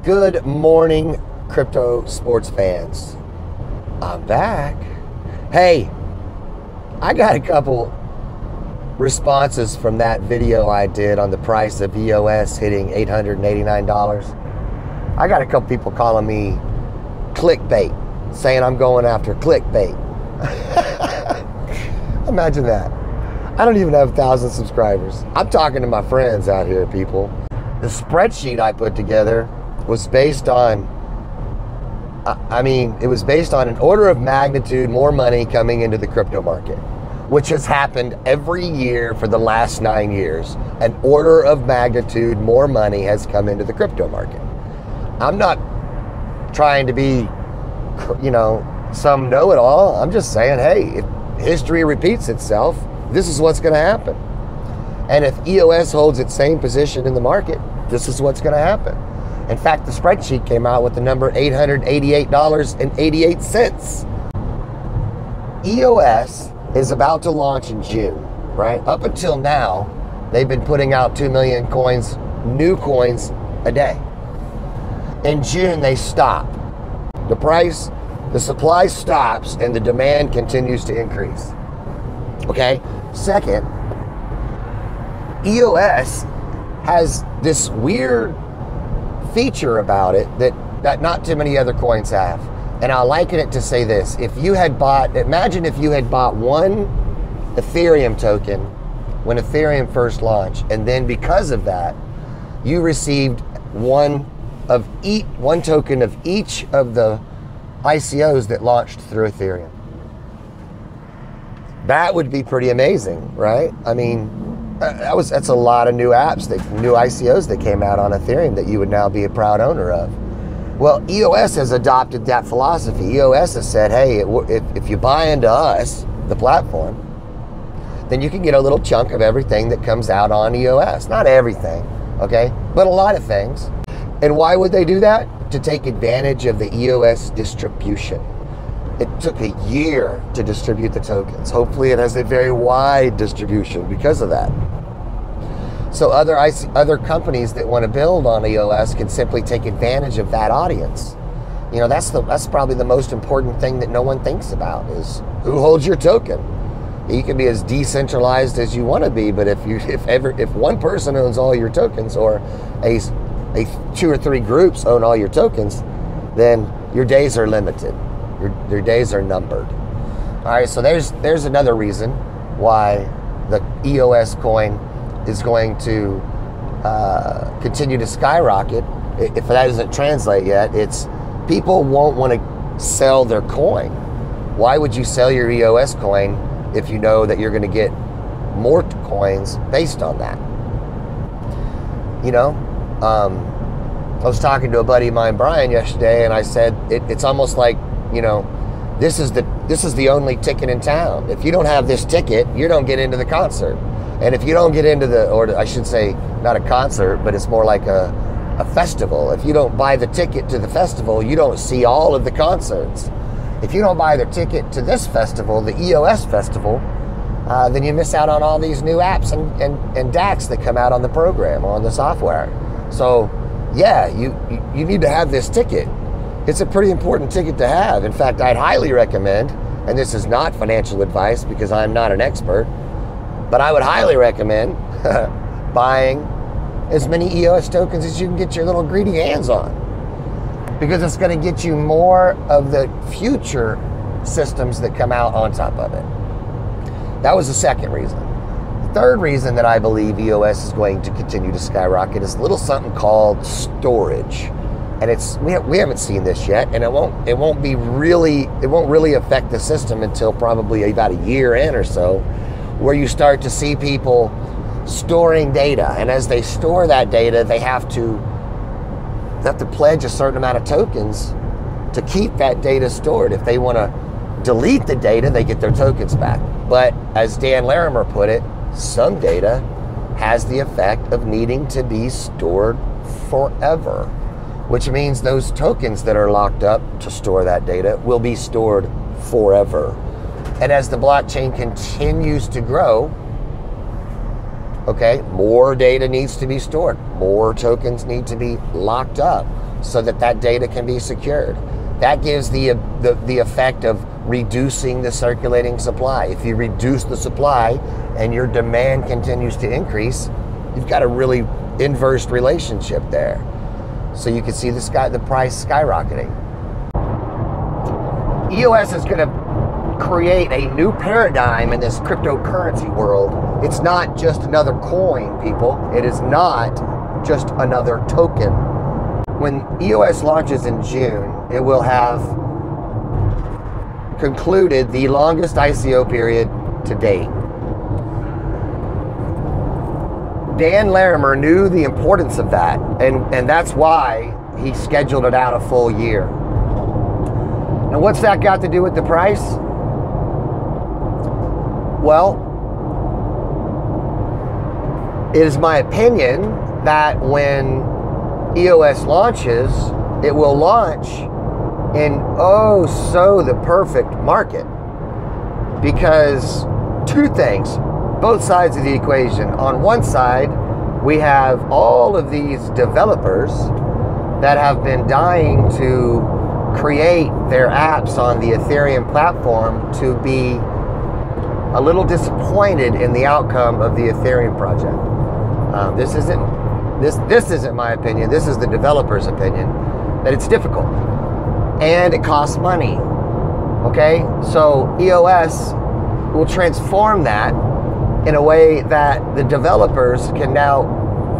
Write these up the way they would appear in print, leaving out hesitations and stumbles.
Good morning, crypto sports fans. I'm back. Hey, I got a couple responses from that video I did on the price of EOS hitting $889. I got a couple people calling me clickbait, saying I'm going after clickbait. Imagine that. I don't even have 1,000 subscribers. I'm talking to my friends out here, people. The spreadsheet I put together was based on, it was based on an order of magnitude more money coming into the crypto market, which has happened every year for the last 9 years. An order of magnitude more money has come into the crypto market. I'm not trying to be, some know-it-all. I'm just saying, hey, if history repeats itself, this is what's going to happen. And if EOS holds its same position in the market, this is what's going to happen. In fact, the spreadsheet came out with the number $888.88. EOS is about to launch in June, right? Up until now, they've been putting out 2 million coins, new coins a day. In June, they stop. The supply stops and the demand continues to increase. Okay? Second, EOS has this weird feature about it that not too many other coins have. And I'll liken it to say this. Imagine if you had bought one Ethereum token when Ethereum first launched, and then because of that, you received one token of each of the ICOs that launched through Ethereum. That would be pretty amazing, right? That's a lot of new apps, new ICOs that came out on Ethereum that you would now be a proud owner of. Well, EOS has adopted that philosophy. EOS has said, hey, if you buy into us, the platform, then you can get a little chunk of everything that comes out on EOS. Not everything, okay? But a lot of things. And why would they do that? To take advantage of the EOS distribution. It took a year to distribute the tokens. Hopefully it has a very wide distribution because of that. So other companies that want to build on EOS can simply take advantage of that audience. That's probably the most important thing that no one thinks about is who holds your token. You can be as decentralized as you want to be, but if one person owns all your tokens, or a 2 or 3 groups own all your tokens, then your days are limited. Your days are numbered. All right, so there's another reason why the EOS coin is going to continue to skyrocket. If that doesn't translate yet, it's people won't want to sell their coin. Why would you sell your EOS coin if you know that you're going to get more coins based on that? I was talking to a buddy of mine, Brian, yesterday, and I said it's almost like, this is the only ticket in town. If you don't have this ticket, you don't get into the concert. And if you don't get into or I should say, not a concert, but it's more like a festival. If you don't buy the ticket to the festival, you don't see all of the concerts. If you don't buy the ticket to this festival, the EOS festival, then you miss out on all these new apps and DACs that come out on the program, on the software. So yeah, you need to have this ticket. It's a pretty important ticket to have. In fact, I'd highly recommend, and this is not financial advice because I'm not an expert, but I would highly recommend buying as many EOS tokens as you can get your little greedy hands on, because it's going to get you more of the future systems that come out on top of it. That was the second reason. The third reason that I believe EOS is going to continue to skyrocket is a little something called storage. And we haven't seen this yet, and it won't really affect the system until probably about a year in or so, where you start to see people storing data. And as they store that data, they have to pledge a certain amount of tokens to keep that data stored. If they want to delete the data, they get their tokens back. But as Dan Larimer put it, some data has the effect of needing to be stored forever, which means those tokens that are locked up to store that data will be stored forever. And as the blockchain continues to grow, okay, more data needs to be stored. More tokens need to be locked up. so that that data can be secured. That gives the effect of reducing the circulating supply. If you reduce the supply and your demand continues to increase, you've got a really inverse relationship there. So you can see the price skyrocketing. EOS is going to create a new paradigm in this cryptocurrency world. It's not just another coin, people. It is not just another token. When EOS launches in June, it will have concluded the longest ICO period to date. Dan Larimer knew the importance of that, and that's why he scheduled it out a full year. Now, what's that got to do with the price? Well, it is my opinion that when EOS launches, it will launch in the perfect market. Because two things, both sides of the equation. On one side, we have all of these developers that have been dying to create their apps on the Ethereum platform to be a little disappointed in the outcome of the Ethereum project. This isn't my opinion. This is the developer's opinion, that it's difficult and it costs money. Okay, so EOS will transform that in a way that the developers can now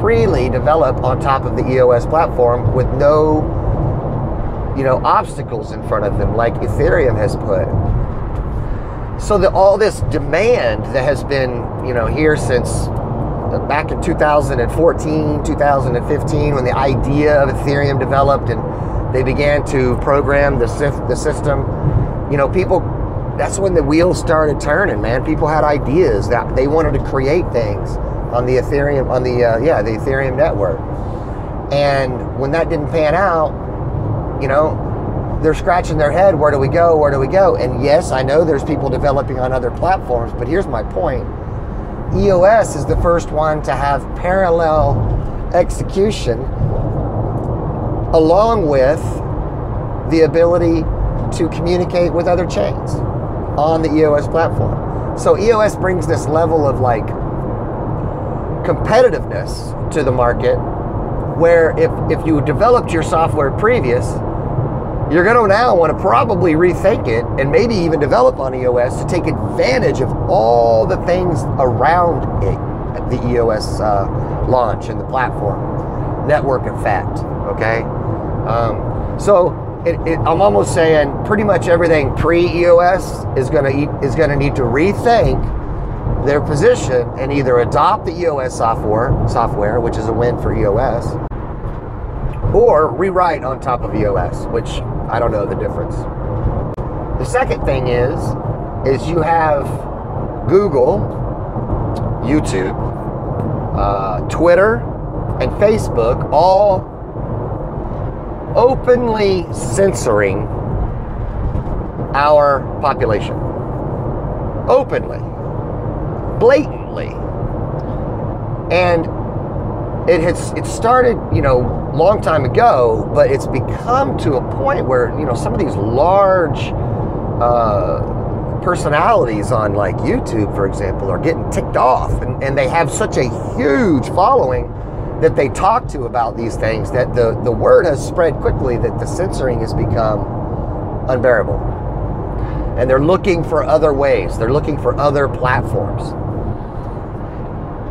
freely develop on top of the EOS platform with no, obstacles in front of them like Ethereum has put. So that all this demand that has been, here since back in 2014, 2015, when the idea of Ethereum developed and they began to program the system, people, that's when the wheels started turning, man. People had ideas that they wanted to create things on the Ethereum, the Ethereum network. And when that didn't pan out, they're scratching their head, where do we go? Where do we go? And yes, I know there's people developing on other platforms, but here's my point. EOS is the first one to have parallel execution along with the ability to communicate with other chains on the EOS platform. So EOS brings this level of competitiveness to the market, where if you developed your software previous, you're going to now want to probably rethink it and maybe even develop on EOS to take advantage of all the things around it, the EOS launch and the platform network effect. Okay, so I'm almost saying pretty much everything pre-EOS is going to need to rethink their position and either adopt the EOS software, which is a win for EOS, or rewrite on top of EOS, which I don't know the difference. The second thing is you have Google, YouTube, Twitter, and Facebook all openly censoring our population. Openly. Blatantly. And it started, long time ago, but it's become to a point where, some of these large personalities on like YouTube, for example, are getting ticked off, and they have such a huge following that they talk to about these things that the word has spread quickly that the censoring has become unbearable. And they're looking for other ways. They're looking for other platforms.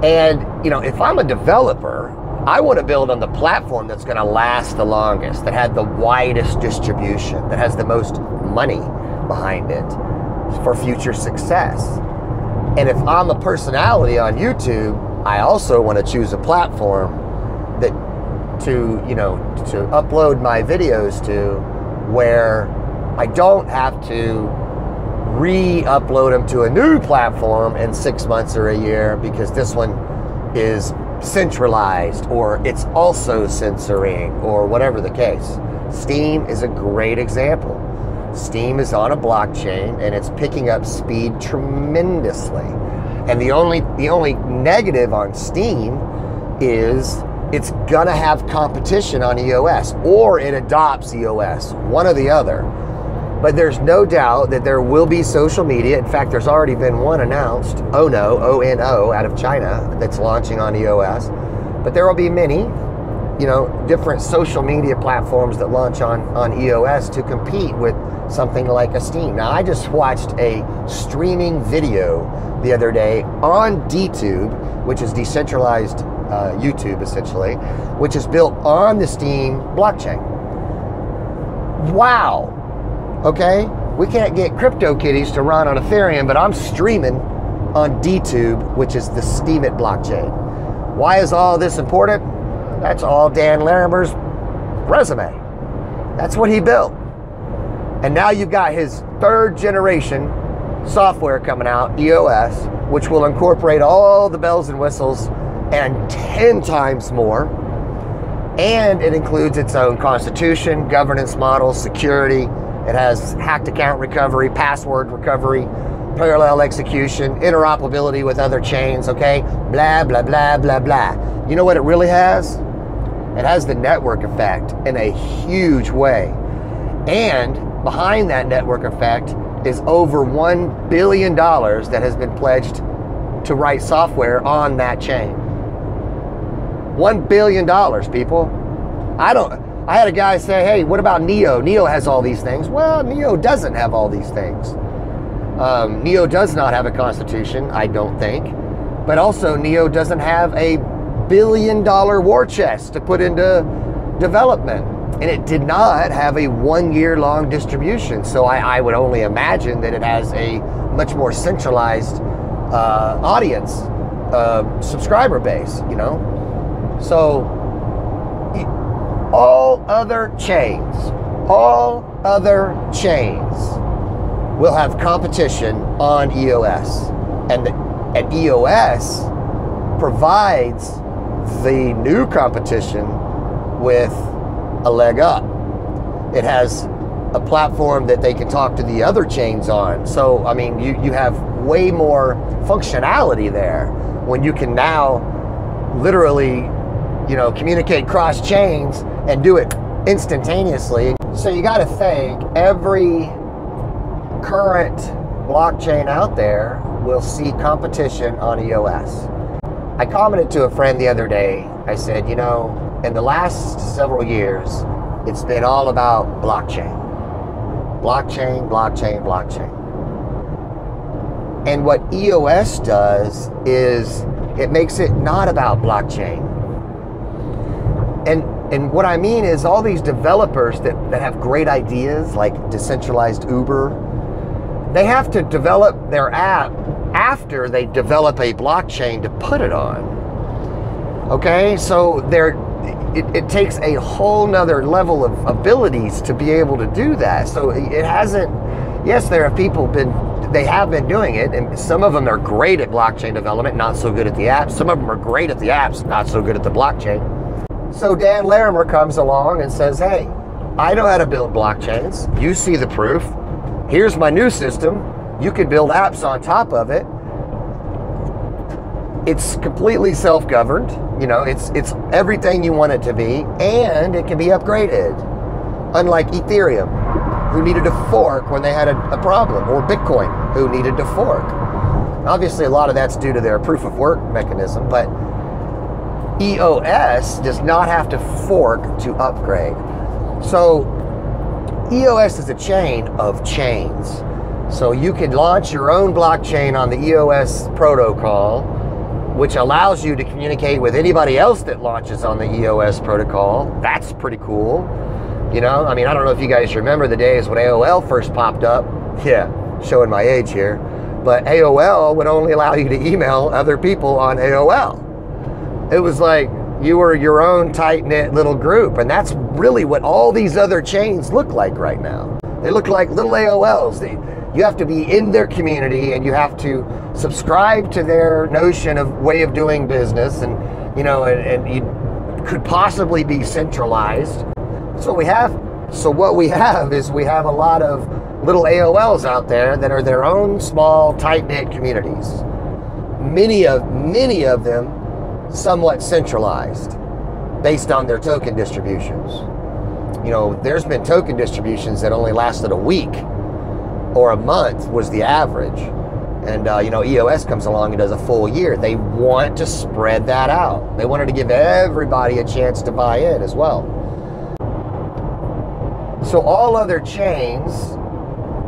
And, if I'm a developer, I want to build on the platform that's going to last the longest, that had the widest distribution, that has the most money behind it for future success. And if I'm a personality on YouTube, I also want to choose a platform that to upload my videos to, where I don't have to re-upload them to a new platform in 6 months or a year because this one is centralized, or it's also censoring, or whatever the case. Steam is a great example. Steam is on a blockchain and it's picking up speed tremendously. And the only negative on Steam is it's gonna have competition on EOS, or it adopts EOS, one or the other. But there's no doubt that there will be social media. In fact, there's already been one announced, Ono, O-N-O, out of China, that's launching on EOS. But there will be many, you know, different social media platforms that launch on EOS to compete with something like a Steam. Now, I just watched a streaming video the other day on DTube, which is decentralized YouTube, essentially, which is built on the Steam blockchain. Wow. Okay? We can't get CryptoKitties to run on Ethereum, but I'm streaming on DTube, which is the Steemit blockchain. Why is all this important? That's all Dan Larimer's resume. That's what he built. And now you've got his third generation software coming out, EOS, which will incorporate all the bells and whistles and 10 times more. And it includes its own constitution, governance model, security. It has hacked account recovery, password recovery, parallel execution, interoperability with other chains, okay? Blah, blah, blah, blah, blah. You know what it really has? It has the network effect in a huge way. And behind that network effect is over $1 billion that has been pledged to write software on that chain. $1 billion, people. I had a guy say, hey, what about Neo? Neo has all these things. Well, Neo doesn't have all these things. Neo does not have a constitution, I don't think. But also, Neo doesn't have a $1 billion war chest to put into development. And it did not have a 1 year long distribution. So I would only imagine that it has a much more centralized audience, subscriber base, you know? So all other chains will have competition on EOS. And EOS provides the new competition with a leg up. It has a platform that they can talk to the other chains on. So, I mean, you have way more functionality there when you can now literally, you know, communicate cross chains and do it instantaneously. So you got to think every current blockchain out there will see competition on EOS. I commented to a friend the other day, I said, you know, in the last several years, it's been all about blockchain. Blockchain, blockchain, blockchain. And what EOS does is it makes it not about blockchain. And what I mean is all these developers that have great ideas, like decentralized Uber, they have to develop their app after they develop a blockchain to put it on. Okay, so it takes a whole nother level of abilities to be able to do that. So it hasn't, yes, there have people they have been doing it, and some of them are great at blockchain development, not so good at the apps. Some of them are great at the apps, not so good at the blockchain. So Dan Larimer comes along and says, hey, I know how to build blockchains. You see the proof. Here's my new system. You can build apps on top of it. It's completely self-governed. You know, it's everything you want it to be, and it can be upgraded. Unlike Ethereum, who needed a fork when they had a problem, or Bitcoin, who needed to fork. Obviously, a lot of that's due to their proof of work mechanism, but EOS does not have to fork to upgrade. So EOS is a chain of chains. So you can launch your own blockchain on the EOS protocol, which allows you to communicate with anybody else that launches on the EOS protocol. That's pretty cool. You know, I mean, I don't know if you guys remember the days when AOL first popped up. Yeah, showing my age here. But AOL would only allow you to email other people on AOL. It was like you were your own tight-knit little group, and that's really what all these other chains look like right now. They look like little AOLs. You have to be in their community, and you have to subscribe to their notion of way of doing business, and you know, and you could possibly be centralized. So what we have is we have a lot of little AOLs out there that are their own small, tight-knit communities. Many of them somewhat centralized. based on their token distributions. You know, there's been token distributions that only lasted a week or a month was the average. And, you know, EOS comes along and does a full year. They want to spread that out. They wanted to give everybody a chance to buy in as well. So all other chains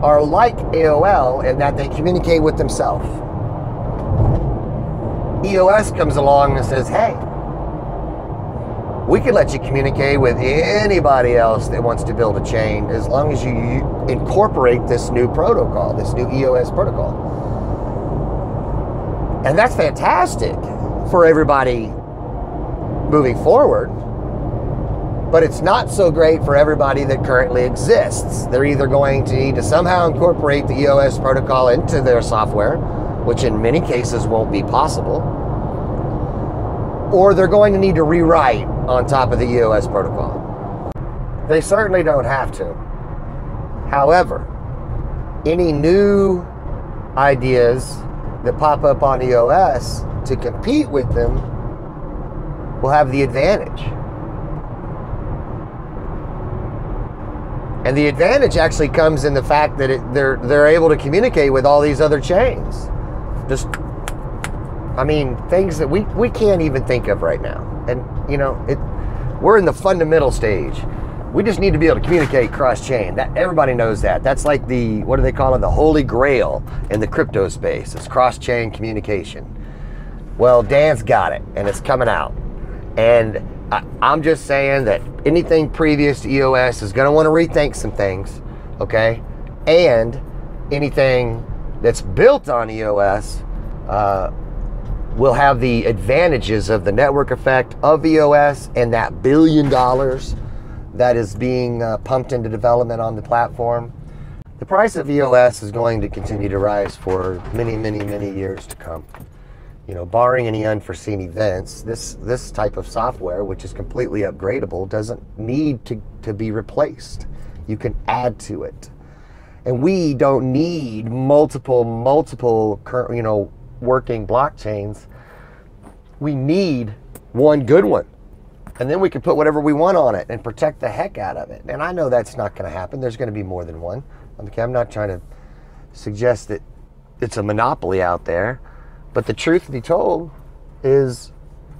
are like AOL in that they communicate with themselves. EOS comes along and says, hey, we can let you communicate with anybody else that wants to build a chain as long as you incorporate this new protocol, this new EOS protocol. And that's fantastic for everybody moving forward, but it's not so great for everybody that currently exists. They're either going to need to somehow incorporate the EOS protocol into their software, which in many cases won't be possible, or they're going to need to rewrite on top of the EOS protocol. They certainly don't have to. However, any new ideas that pop up on EOS to compete with them will have the advantage. And the advantage actually comes in the fact that they're able to communicate with all these other chains. Just, I mean, things that we can't even think of right now. And, you know, we're in the fundamental stage. We just need to be able to communicate cross-chain. That everybody knows that. That's like the, what do they call it? The holy grail in the crypto space. It's cross-chain communication. Well, Dan's got it, and it's coming out. And I'm just saying that anything previous to EOS is going to want to rethink some things, okay? And anything that's built on EOS will have the advantages of the network effect of EOS and that $1 billion that is being pumped into development on the platform. The price of EOS is going to continue to rise for many, many, many years to come. You know, barring any unforeseen events, this type of software, which is completely upgradable, doesn't need to be replaced. You can add to it. And we don't need multiple, you know, working blockchains. We need one good one. And then we can put whatever we want on it and protect the heck out of it. And I know that's not going to happen. There's going to be more than one. Okay, I'm not trying to suggest that it's a monopoly out there. But the truth be told is,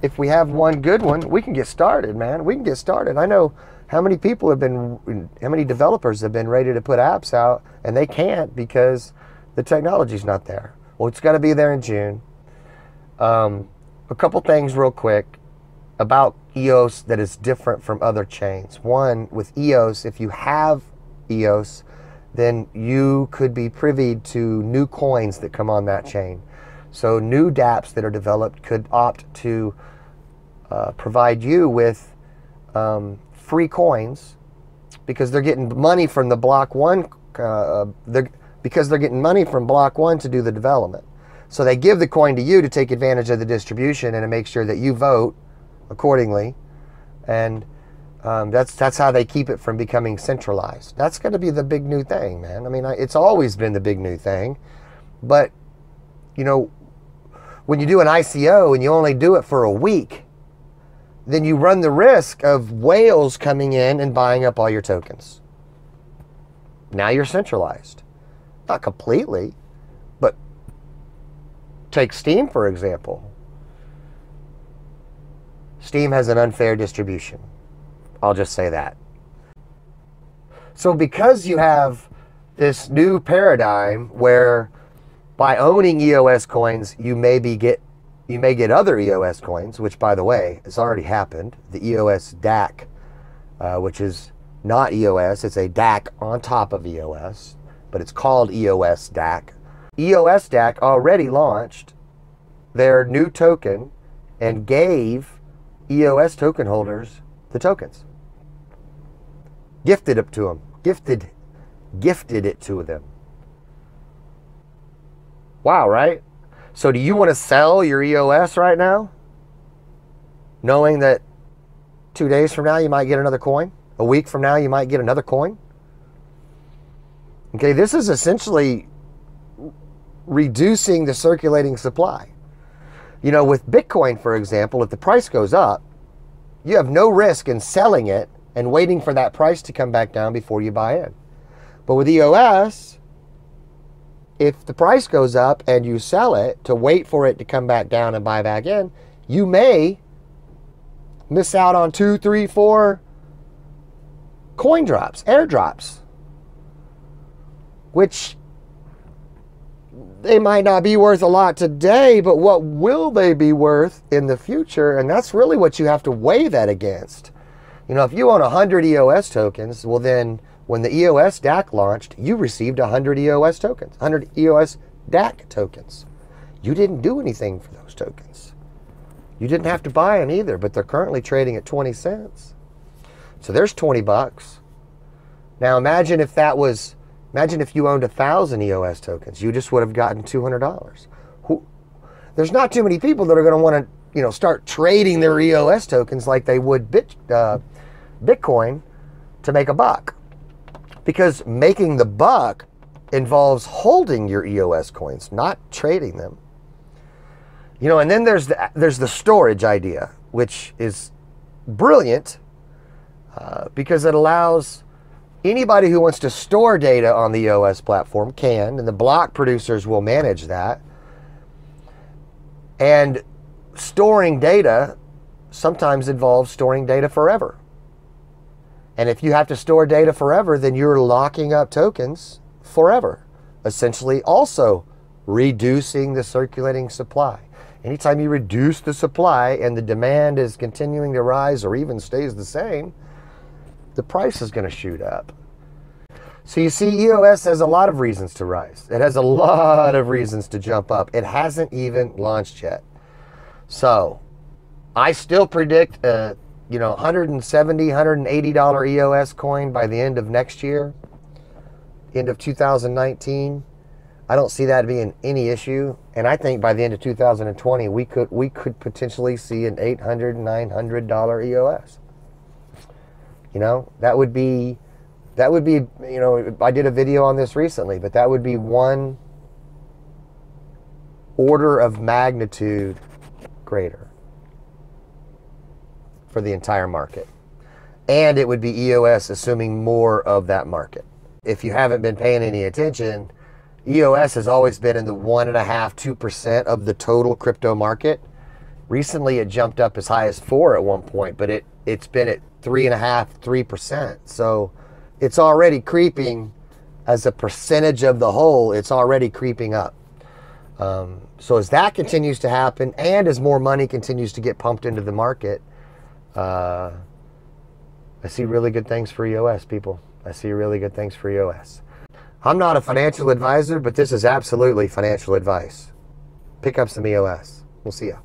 if we have one good one, we can get started, man. We can get started. I know how many people have been, how many developers have been ready to put apps out, and they can't because the technology's not there. Well, it's got to be there in June. A couple things real quick about EOS that is different from other chains. One, with EOS, if you have EOS, then you could be privy to new coins that come on that chain. So new dApps that are developed could opt to provide you with free coins because they're getting money from the block one, because they're getting money from block one to do the development. So they give the coin to you to take advantage of the distribution and to make sure that you vote accordingly. And that's how they keep it from becoming centralized. That's going to be the big new thing, man. I mean, it's always been the big new thing. But, you know, when you do an ICO and you only do it for a week, then you run the risk of whales coming in and buying up all your tokens. Now you're centralized. Not completely, but take Steam, for example. Steam has an unfair distribution. I'll just say that. So because you have this new paradigm where by owning EOS coins, you may get other EOS coins, which, by the way, has already happened. The EOS DAC, which is not EOS, it's a DAC on top of EOS, but it's called EOS DAC. EOS DAC already launched their new token and gave EOS token holders the tokens. Gifted it to them. Gifted it to them. Wow, right? So do you want to sell your EOS right now, knowing that 2 days from now you might get another coin? A week from now you might get another coin? Okay, this is essentially reducing the circulating supply. You know, with Bitcoin, for example, if the price goes up, You have no risk in selling it and waiting for that price to come back down before you buy in. But with EOS, if the price goes up and you sell it to wait for it to come back down and buy back in, you may miss out on 2, 3, 4 coin drops, airdrops, which they might not be worth a lot today, but what will they be worth in the future? And that's really what you have to weigh that against. You know, if you own 100 EOS tokens, well then, when the EOS DAC launched, you received 100 EOS tokens, 100 EOS DAC tokens. You didn't do anything for those tokens. You didn't have to buy them either, but they're currently trading at 20 cents. So there's 20 bucks. Now imagine if you owned 1,000 EOS tokens, you just would have gotten $200. There's not too many people that are going to want to, start trading their EOS tokens like they would Bitcoin to make a buck. Because making the buck involves holding your EOS coins, not trading them. And then there's the storage idea, which is brilliant because it allows anybody who wants to store data on the EOS platform can, and the block producers will manage that. And storing data sometimes involves storing data forever. And if you have to store data forever, then you're locking up tokens forever, essentially also reducing the circulating supply. Anytime you reduce the supply and the demand is continuing to rise or even stays the same, the price is going to shoot up. So you see, EOS has a lot of reasons to rise. It has a lot of reasons to jump up. It hasn't even launched yet. So I still predict $170, $180 EOS coin by the end of next year, end of 2019. I don't see that being any issue. And I think by the end of 2020, we could potentially see an $800, $900 EOS. That would be, I did a video on this recently, but that would be one order of magnitude greater for the entire market. And it would be EOS assuming more of that market. If you haven't been paying any attention, EOS has always been in the 1.5%, 2% of the total crypto market. Recently, it jumped up as high as 4 at one point, but it's been at 3.5%, 3%. So it's already creeping as a percentage of the whole. It's already creeping up. So as that continues to happen, and as more money continues to get pumped into the market, I see really good things for EOS, people. I see really good things for EOS. I'm not a financial advisor, but this is absolutely financial advice. Pick up some EOS. We'll see ya.